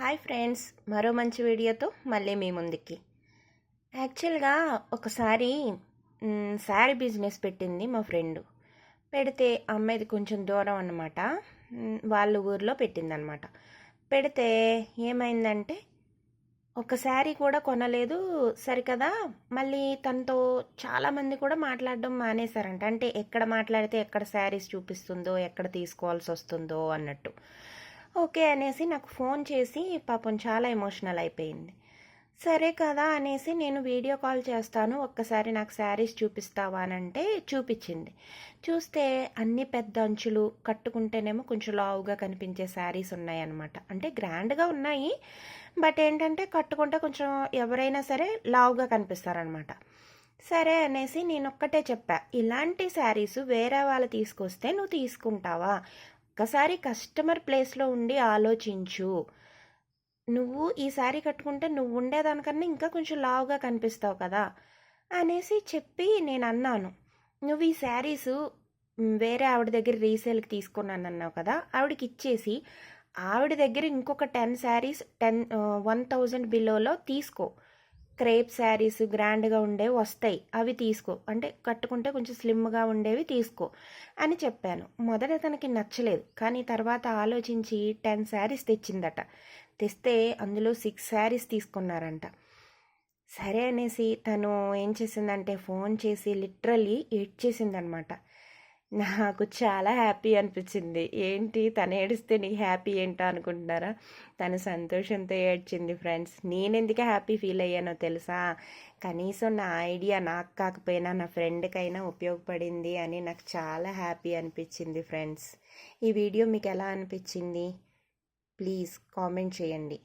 Hi friends, మరో మంచి వీడియోతో మళ్ళీ మీ ముందుకి. యాక్చువల్గా ఒకసారి శారీ బిజినెస్ పెట్టింది మా ఫ్రెండ్. పెడితే అమ్మాయిది కొంచెం దూరం అన్నమాట. వాళ్ళ ఊర్లో పెట్టిందనమాట. పెడితే ఏమైందంటే ఒక శారీ కూడా కొనలేదు సరికదా. మళ్ళీ తనతో చాలామంది కూడా మాట్లాడడం మానేశారంట. అంటే ఎక్కడ మాట్లాడితే ఎక్కడ శారీస్ చూపిస్తుందో, ఎక్కడ తీసుకోవాల్సి వస్తుందో అన్నట్టు. ఓకే అనేసి నాకు ఫోన్ చేసి పాపం చాలా ఎమోషనల్ అయిపోయింది. సరే కదా అనేసి నేను వీడియో కాల్ చేస్తాను, ఒక్కసారి నాకు శారీస్ చూపిస్తావా అని అంటే చూపించింది. చూస్తే అన్ని పెద్ద అంచులు కట్టుకుంటేనేమో కొంచెం లావుగా కనిపించే శారీస్ ఉన్నాయన్నమాట. అంటే గ్రాండ్గా ఉన్నాయి, బట్ ఏంటంటే కట్టుకుంటే కొంచెం ఎవరైనా సరే లావుగా కనిపిస్తారనమాట. సరే అనేసి నేను ఒక్కటే చెప్పా, ఇలాంటి శారీస్ వేరే వాళ్ళు తీసుకొస్తే నువ్వు తీసుకుంటావా? ఒక్కసారి కస్టమర్ ప్లేస్లో ఉండి ఆలోచించు. నువ్వు ఈ శారీ కట్టుకుంటే నువ్వు ఉండేదానికన్నా ఇంకా కొంచెం లావుగా కనిపిస్తావు కదా అనేసి చెప్పి నేను అన్నాను. నువ్వు ఈ శారీసు వేరే ఆవిడ దగ్గర రీసేల్కి తీసుకున్నాను అన్నావు కదా, ఆవిడకి ఇచ్చేసి ఆవిడ దగ్గర ఇంకొక 10 శారీస్ 1000 బిలోలో తీసుకో. క్రేప్ శారీస్ గ్రాండ్గా ఉండేవి వస్తాయి, అవి తీసుకో. అంటే కట్టుకుంటే కొంచెం స్లిమ్గా ఉండేవి తీసుకో అని చెప్పాను. మొదట తనకి నచ్చలేదు, కానీ తర్వాత ఆలోచించి 10 శారీస్ తెచ్చిందట. తెస్తే అందులో 6 శారీస్ తీసుకున్నారంట. సరే అనేసి తను ఏం చేసిందంటే ఫోన్ చేసి లిటరల్లీ ఏడ్చేసిందనమాట. నాకు చాలా హ్యాపీ అనిపించింది. ఏంటి తను ఏడిస్తే నీ హ్యాపీ ఏంటో అనుకుంటున్నారా? తను సంతోషంతో ఏడ్చింది ఫ్రెండ్స్. నేనెందుకు హ్యాపీ ఫీల్ అయ్యానో తెలుసా? కనీసం నా ఐడియా నాకు కాకపోయినా నా ఫ్రెండ్కైనా ఉపయోగపడింది అని నాకు చాలా హ్యాపీ అనిపించింది ఫ్రెండ్స్. ఈ వీడియో మీకు ఎలా అనిపించింది? ప్లీజ్ కామెంట్ చేయండి.